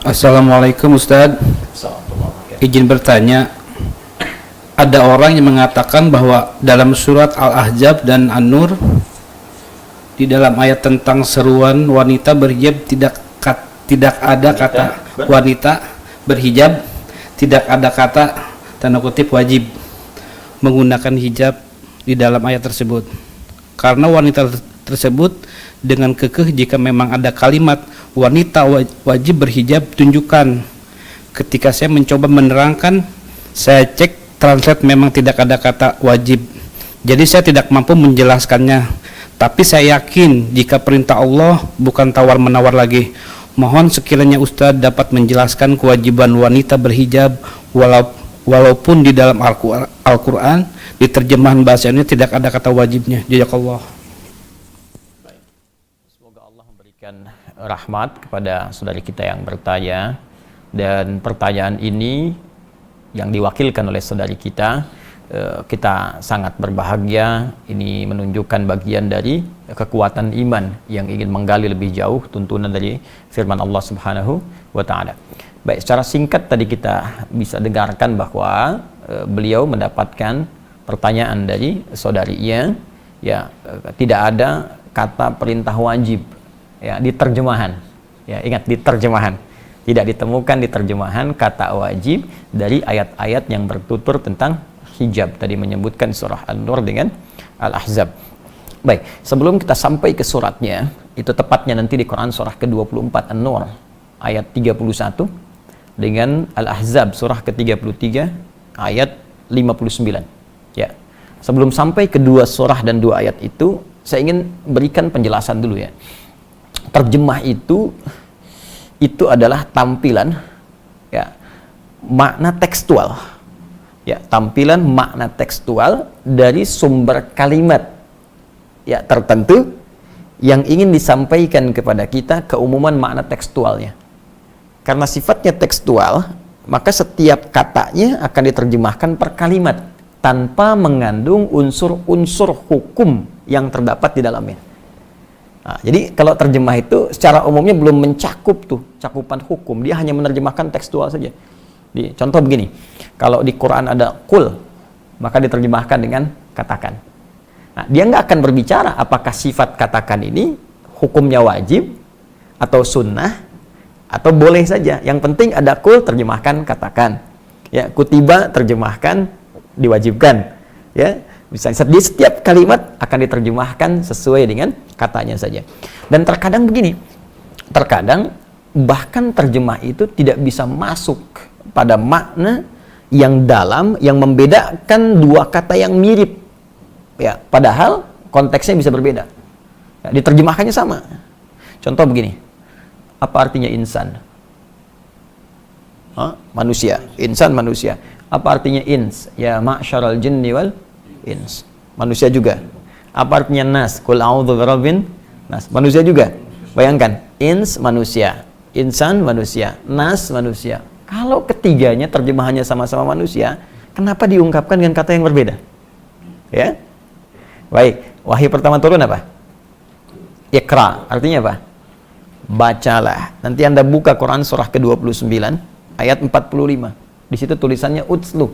Assalamualaikum Ustadz. Izin bertanya, ada orang yang mengatakan bahwa dalam surat Al-Ahzab dan An-Nur, di dalam ayat tentang seruan wanita berhijab tidak ada kata wanita berhijab, tidak ada kata tanda kutip wajib menggunakan hijab di dalam ayat tersebut. Karena wanita tersebut dengan kekeh jika memang ada kalimat wanita wajib berhijab, tunjukkan. Ketika saya mencoba menerangkan, saya cek translate memang tidak ada kata wajib. Jadi saya tidak mampu menjelaskannya. Tapi saya yakin jika perintah Allah bukan tawar-menawar lagi. Mohon sekiranya Ustadz dapat menjelaskan kewajiban wanita berhijab walaupun di dalam Al-Quran di terjemahan bahasa ini tidak ada kata wajibnya. Jazakallah. Semoga Allah memberikan rahmat kepada saudari kita yang bertanya, dan pertanyaan ini yang diwakilkan oleh saudari kita sangat berbahagia. Ini menunjukkan bagian dari kekuatan iman yang ingin menggali lebih jauh tuntunan dari firman Allah Subhanahu wa taala. Baik, secara singkat tadi kita bisa dengarkan bahwa beliau mendapatkan pertanyaan dari saudarinya, ya, tidak ada kata perintah wajib, ya, di terjemahan. Ya, ingat, di terjemahan. Tidak ditemukan di terjemahan kata wajib dari ayat-ayat yang bertutur tentang hijab. Tadi menyebutkan surah An-Nur dengan Al-Ahzab. Baik, sebelum kita sampai ke suratnya, itu tepatnya nanti di Quran surah ke-24 An-Nur ayat 31 dengan Al-Ahzab surah ke-33 ayat 59. Ya. Sebelum sampai kedua surah dan dua ayat itu, saya ingin berikan penjelasan dulu, ya. Terjemah itu adalah tampilan, ya, makna tekstual, ya, tampilan makna tekstual dari sumber kalimat, ya, tertentu yang ingin disampaikan kepada kita, keumuman makna tekstualnya. Karena sifatnya tekstual, maka setiap katanya akan diterjemahkan per kalimat tanpa mengandung unsur-unsur hukum yang terdapat di dalamnya. Nah, jadi kalau terjemah itu secara umumnya belum mencakup tuh cakupan hukum, dia hanya menerjemahkan tekstual saja. Contoh begini, kalau di Quran ada kul, maka diterjemahkan dengan katakan. Nah, dia nggak akan berbicara apakah sifat katakan ini hukumnya wajib atau sunnah atau boleh saja. Yang penting ada kul, terjemahkan katakan. Ya, kutiba, terjemahkan diwajibkan. Ya. Misalnya di setiap kalimat akan diterjemahkan sesuai dengan katanya saja. Dan terkadang begini, terkadang bahkan terjemah itu tidak bisa masuk pada makna yang dalam, yang membedakan dua kata yang mirip, ya, padahal konteksnya bisa berbeda, ya, diterjemahkannya sama. Contoh begini, apa artinya insan? Manusia. Insan, manusia. Apa artinya ins? Ya, ma'syaral jinni wal ins, manusia juga. Apa artinya nas? Qul a'udzu birabbin nas, manusia juga. Bayangkan, ins manusia, insan manusia, nas manusia. Kalau ketiganya terjemahannya sama-sama manusia, kenapa diungkapkan dengan kata yang berbeda? Ya. Baik, wahyu pertama turun apa? Iqra, artinya apa? Bacalah. Nanti Anda buka Quran surah ke-29 ayat 45. Di situ tulisannya utslu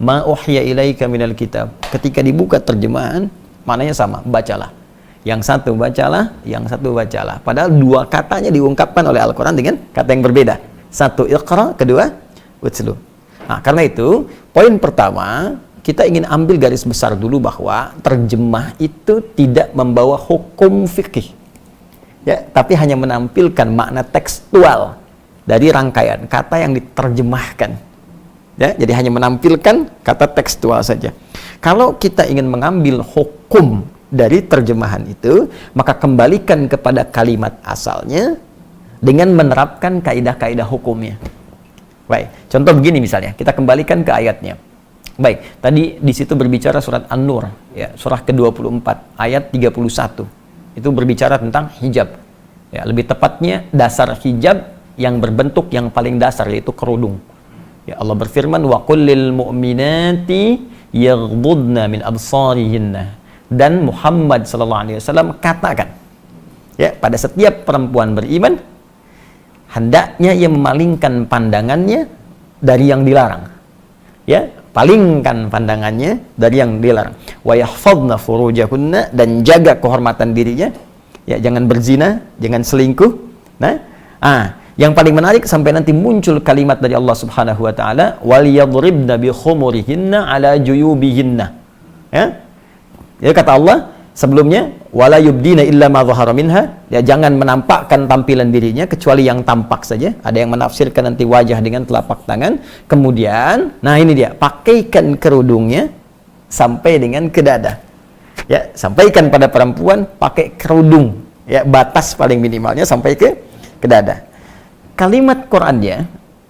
ma uhya ilaika minal kitab. Ketika dibuka terjemahan, maknanya sama, bacalah. Yang satu bacalah, yang satu bacalah. Padahal dua katanya diungkapkan oleh Al-Quran dengan kata yang berbeda. Satu iqra, kedua utslu. Nah, karena itu, poin pertama, kita ingin ambil garis besar dulu bahwa terjemah itu tidak membawa hukum fikih. Ya, tapi hanya menampilkan makna tekstual dari rangkaian kata yang diterjemahkan. Ya, jadi hanya menampilkan kata tekstual saja. Kalau kita ingin mengambil hukum dari terjemahan itu, maka kembalikan kepada kalimat asalnya dengan menerapkan kaidah-kaidah hukumnya. Baik, contoh begini misalnya, kita kembalikan ke ayatnya. Baik, tadi di situ berbicara surat An-Nur, ya, surah ke-24 ayat 31. Itu berbicara tentang hijab. Ya, lebih tepatnya dasar hijab yang berbentuk yang paling dasar, yaitu kerudung. Ya, Allah berfirman, wa qul lil mu'minati yaghdudna min absarihinna. Dan Muhammad sallallahu alaihi wasallam katakan, ya, pada setiap perempuan beriman, hendaknya ia memalingkan pandangannya dari yang dilarang. Ya, palingkan pandangannya dari yang dilarang. Wa yahfadna furujahunna, dan jaga kehormatan dirinya. Ya, jangan berzina, jangan selingkuh. Nah, yang paling menarik sampai nanti muncul kalimat dari Allah Subhanahu wa taala, wal yadribna bi khumurihinna ala juyubihinna. Ya. Ya, kata Allah sebelumnya, wala yubdina illa ma dhahara minha, ya, jangan menampakkan tampilan dirinya kecuali yang tampak saja. Ada yang menafsirkan nanti wajah dengan telapak tangan. Kemudian, nah ini dia, pakaikan kerudungnya sampai dengan ke dada. Ya, sampaikan pada perempuan pakai kerudung, ya, batas paling minimalnya sampai ke dada. Kalimat Qur'annya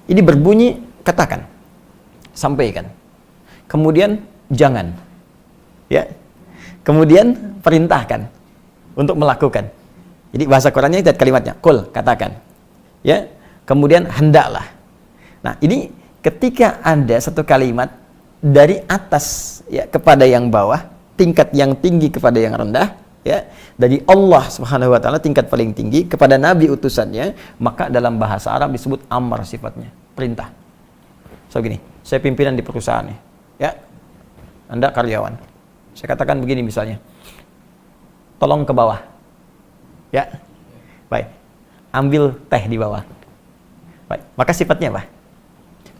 ini berbunyi katakan, sampaikan. Kemudian jangan. Ya. Kemudian perintahkan untuk melakukan. Jadi bahasa Qur'annya itu kalimatnya, qul, katakan. Ya. Kemudian hendaklah. Nah, ini ketika ada satu kalimat dari atas, ya, kepada yang bawah, tingkat yang tinggi kepada yang rendah, ya, dari Allah Subhanahu wa taala tingkat paling tinggi kepada nabi utusannya, maka dalam bahasa Arab disebut amr sifatnya, perintah. So gini, saya pimpinan di perusahaan nih, ya. Anda karyawan. Saya katakan begini misalnya. Tolong ke bawah. Ya. Baik. Ambil teh di bawah. Baik. Maka sifatnya apa?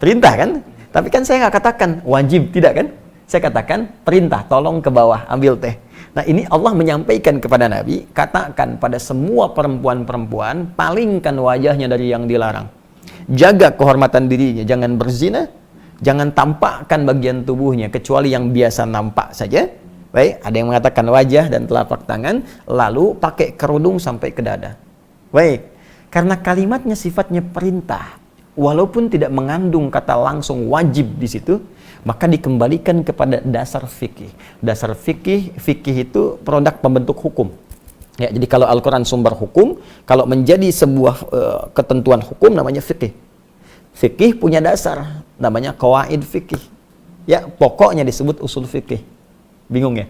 Perintah kan? Tapi kan saya nggak katakan wajib, tidak kan? Saya katakan perintah, tolong ke bawah, ambil teh. Nah, ini Allah menyampaikan kepada Nabi, katakan pada semua perempuan-perempuan, palingkan wajahnya dari yang dilarang. Jaga kehormatan dirinya, jangan berzina, jangan tampakkan bagian tubuhnya, kecuali yang biasa nampak saja. Baik, ada yang mengatakan wajah dan telapak tangan, lalu pakai kerudung sampai ke dada. Baik, karena kalimatnya sifatnya perintah, walaupun tidak mengandung kata langsung wajib di situ, maka dikembalikan kepada dasar fikih. Dasar fikih itu produk pembentuk hukum. Ya, jadi kalau Al-Quran sumber hukum, kalau menjadi sebuah ketentuan hukum namanya fikih. Fikih punya dasar, namanya qawaid fikih. Ya, pokoknya disebut usul fikih. Bingung ya?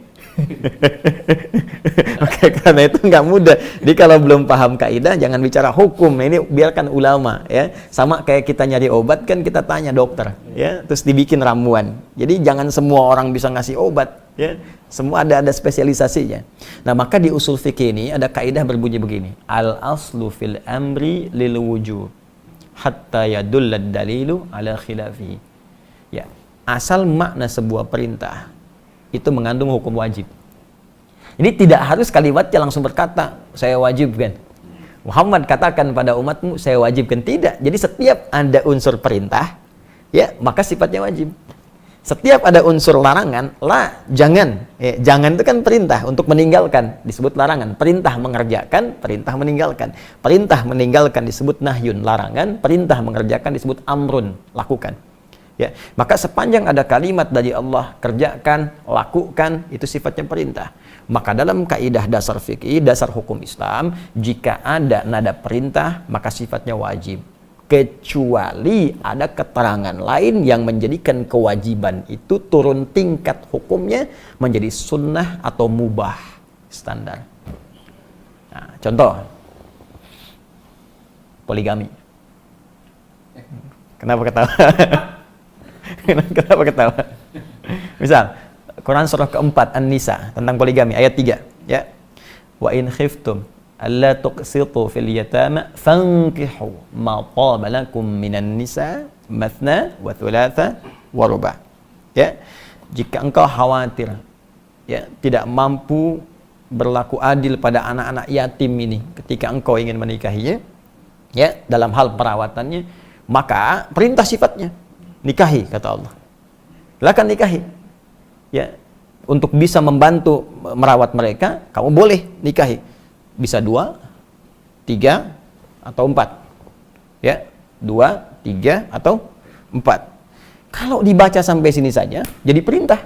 Oke, karena itu nggak mudah. Jadi kalau belum paham kaidah, jangan bicara hukum. Ini biarkan ulama, ya. Sama kayak kita nyari obat kan, kita tanya dokter, ya. Terus dibikin ramuan. Jadi jangan semua orang bisa ngasih obat, ya. Semua ada spesialisasinya. Nah, maka di usul fikih ini ada kaidah berbunyi begini: al aslu fil amri lil wujub hatta yadullad dalilu ala khilafihi. Ya, asal makna sebuah perintah itu mengandung hukum wajib. Jadi tidak harus kalimatnya langsung berkata, saya wajibkan. Muhammad katakan pada umatmu, saya wajibkan. Tidak. Jadi setiap ada unsur perintah, ya, maka sifatnya wajib. Setiap ada unsur larangan, jangan. Ya, jangan itu kan perintah untuk meninggalkan, disebut larangan. Perintah mengerjakan, perintah meninggalkan. Perintah meninggalkan disebut nahyun, larangan. Perintah mengerjakan disebut amrun, lakukan. Ya, maka sepanjang ada kalimat dari Allah, kerjakan, lakukan, itu sifatnya perintah. Maka dalam kaidah dasar fikih, dasar hukum Islam, jika ada nada perintah, maka sifatnya wajib. Kecuali ada keterangan lain yang menjadikan kewajiban itu turun tingkat hukumnya menjadi sunnah atau mubah, standar. Nah, contoh, poligami. Kenapa ketawa? Kenapa ketawa? Misal, Quran surah keempat An-Nisa tentang poligami ayat 3, ya. Wa in khiftum alla tuqsitu fil yatama fankihu ma taba lakum minan nisa mathna wa thulatha wa ruba'. Ya. Jika engkau khawatir, ya, tidak mampu berlaku adil pada anak-anak yatim ini ketika engkau ingin menikahinya, ya, dalam hal perawatannya, maka perintah sifatnya nikahi, kata Allah. Silakan nikahi. Ya, untuk bisa membantu merawat mereka, kamu boleh nikahi. Bisa 2, 3, atau 4. Ya, 2, 3, atau 4. Kalau dibaca sampai sini saja, jadi perintah.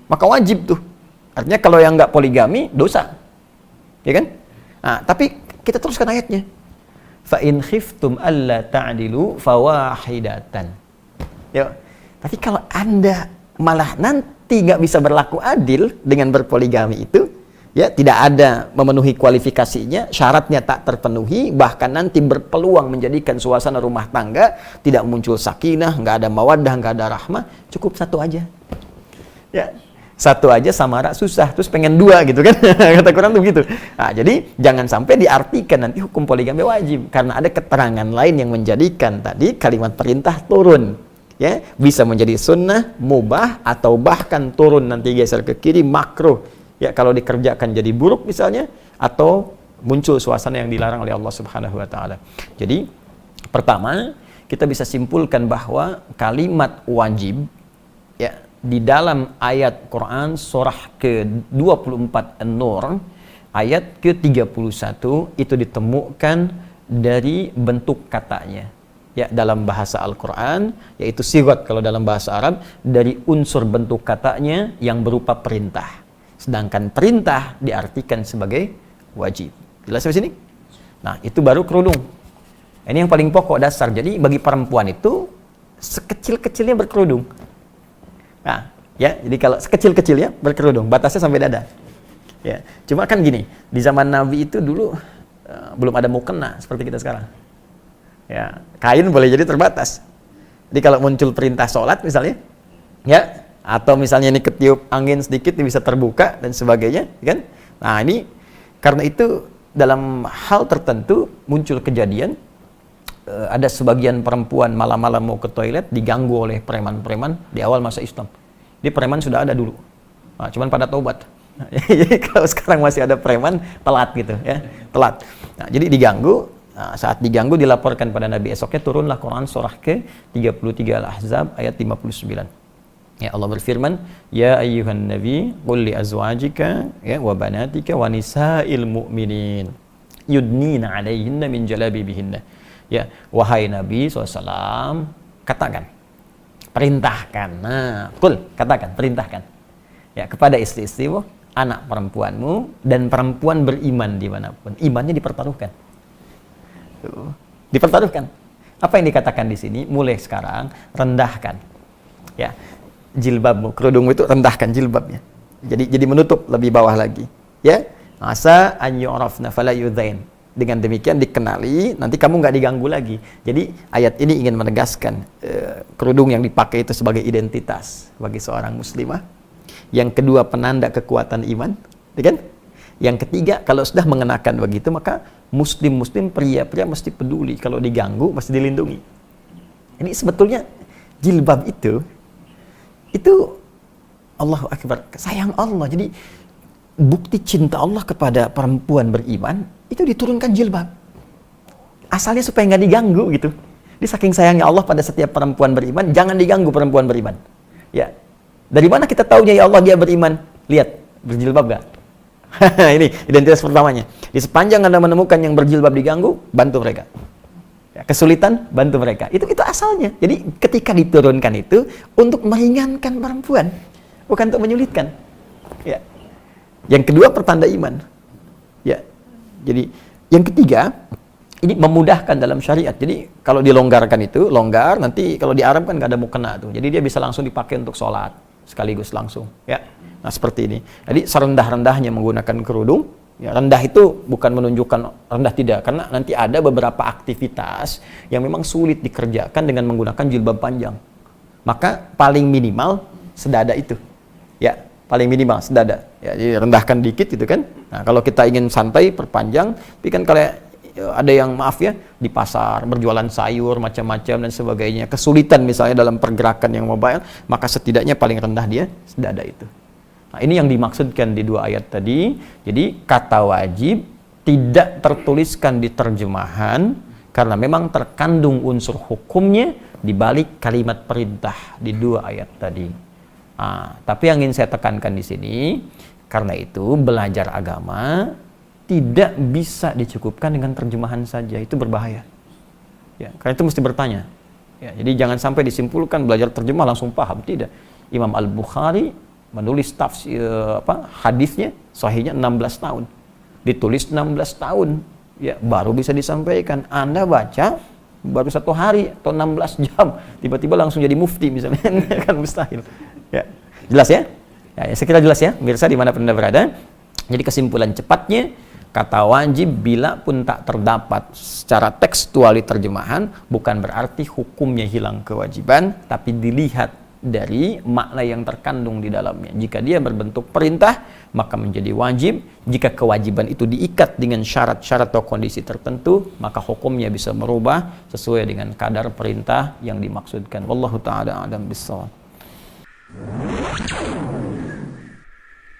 Maka wajib tuh. Artinya kalau yang nggak poligami, dosa. Ya kan? Nah, tapi kita teruskan ayatnya. Fa in khiftum alla ta'dilu fawahidatan. Ya. Tapi kalau Anda malah nanti nggak bisa berlaku adil dengan berpoligami itu, Ya, tidak ada memenuhi kualifikasinya, syaratnya tak terpenuhi, bahkan nanti berpeluang menjadikan suasana rumah tangga tidak muncul sakinah, nggak ada mawaddah, nggak ada rahmah, cukup satu aja. Ya, satu aja samara susah, terus pengen dua gitu kan, kata Quran tuh begitu. Nah, jadi jangan sampai diartikan nanti hukum poligami wajib, karena ada keterangan lain yang menjadikan tadi kalimat perintah turun. Ya, bisa menjadi sunnah, mubah, atau bahkan turun nanti geser ke kiri, makruh. Ya, kalau dikerjakan jadi buruk misalnya, atau muncul suasana yang dilarang oleh Allah Subhanahu wa taala. Jadi, pertama, kita bisa simpulkan bahwa kalimat wajib ya di dalam ayat Quran surah ke-24 An-Nur ayat ke-31 itu ditemukan dari bentuk katanya. Ya, dalam bahasa Al-Quran, yaitu sigat kalau dalam bahasa Arab, dari unsur bentuk katanya yang berupa perintah. Sedangkan perintah diartikan sebagai wajib. Jelas sampai sini? Nah, itu baru kerudung. Ini yang paling pokok dasar. Jadi bagi perempuan itu sekecil-kecilnya berkerudung. Nah, ya, jadi kalau sekecil-kecilnya berkerudung, batasnya sampai dada. Ya, cuma kan gini, di zaman Nabi itu dulu belum ada mukena seperti kita sekarang. Ya, kain boleh jadi terbatas. Jadi kalau muncul perintah sholat misalnya, ya, atau misalnya ini ketiup angin sedikit bisa terbuka dan sebagainya, kan? Nah, ini karena itu dalam hal tertentu muncul kejadian ada sebagian perempuan malam-malam mau ke toilet diganggu oleh preman-preman di awal masa Islam. Di preman sudah ada dulu. Nah, cuman pada taubat. Jadi kalau sekarang masih ada preman, telat gitu ya, telat. Nah, jadi diganggu. Nah, saat diganggu dilaporkan pada Nabi, esoknya turunlah Quran surah ke-33 Al-Ahzab ayat 59. Ya, Allah berfirman, ya ayyuhan nabi qul li azwajika ya wa banatika wa nisa'il mu'minin yudnina 'alaihinna min jalabibihinna. Ya, wahai Nabi SAW, katakan, perintahkan. Nah, qul, katakan, perintahkan. Ya, kepada istri-istrimu, anak perempuanmu dan perempuan beriman dimanapun. Imannya dipertaruhkan. Dipertaruhkan. Apa yang dikatakan di sini? Mulai sekarang rendahkan. Ya. Jilbabmu, kerudungmu itu rendahkan jilbabnya. Jadi menutup lebih bawah lagi. Ya, asa an yu'rafna fala yudzain. Dengan demikian dikenali, nanti kamu nggak diganggu lagi. Jadi ayat ini ingin menegaskan kerudung yang dipakai itu sebagai identitas bagi seorang muslimah. Yang kedua, penanda kekuatan iman, kan? Yang ketiga, kalau sudah mengenakan begitu, maka muslim-muslim pria-pria mesti peduli, kalau diganggu mesti dilindungi. Ini sebetulnya jilbab itu Allahu Akbar, sayang Allah. Jadi bukti cinta Allah kepada perempuan beriman itu diturunkan jilbab. Asalnya supaya nggak diganggu gitu. Jadi saking sayangnya Allah pada setiap perempuan beriman, jangan diganggu perempuan beriman. Ya, dari mana kita tahunya ya Allah dia beriman? Lihat, berjilbab gak? Ini identitas pertamanya. Di sepanjang Anda menemukan yang berjilbab diganggu, bantu mereka. Ya, kesulitan, bantu mereka. Itu asalnya. Jadi ketika diturunkan itu untuk meringankan perempuan, bukan untuk menyulitkan. Ya. Yang kedua, pertanda iman. Ya. Jadi yang ketiga, ini memudahkan dalam syariat. Jadi kalau dilonggarkan itu, longgar, nanti kalau di Arab kan nggak ada mukena tuh. Jadi dia bisa langsung dipakai untuk sholat sekaligus langsung. Ya. Nah, seperti ini. Jadi serendah-rendahnya menggunakan kerudung. Ya, rendah itu bukan menunjukkan rendah, tidak, karena nanti ada beberapa aktivitas yang memang sulit dikerjakan dengan menggunakan jilbab panjang. Maka paling minimal sedada itu. Ya, paling minimal sedada. Ya, jadi rendahkan dikit gitu kan. Nah, kalau kita ingin santai perpanjang, tapi kan kalau ada yang maaf ya di pasar berjualan sayur macam-macam dan sebagainya, kesulitan misalnya dalam pergerakan yang mobile, maka setidaknya paling rendah dia sedada itu. Nah, ini yang dimaksudkan di dua ayat tadi. Jadi kata wajib tidak tertuliskan di terjemahan karena memang terkandung unsur hukumnya di balik kalimat perintah di dua ayat tadi. Nah, tapi yang ingin saya tekankan di sini, karena itu belajar agama tidak bisa dicukupkan dengan terjemahan saja, itu berbahaya. Ya, karena itu mesti bertanya. Ya, jadi jangan sampai disimpulkan belajar terjemah langsung paham, tidak. Imam Al-Bukhari menulis tafsir hadisnya sahihnya 16 tahun. Ditulis 16 tahun. Ya, baru bisa disampaikan. Anda baca baru 1 hari atau 16 jam, tiba-tiba langsung jadi mufti misalnya. Kan mustahil. Ya. Jelas ya? Ya, saya kira jelas ya, pemirsa dimanapun Anda berada. Jadi kesimpulan cepatnya, kata wajib bila pun tak terdapat secara tekstual di terjemahan, bukan berarti hukumnya hilang kewajiban, tapi dilihat dari makna yang terkandung di dalamnya. Jika dia berbentuk perintah, maka menjadi wajib. Jika kewajiban itu diikat dengan syarat-syarat atau kondisi tertentu, maka hukumnya bisa merubah sesuai dengan kadar perintah yang dimaksudkan. Wallahu ta'ala a'lam bissawab.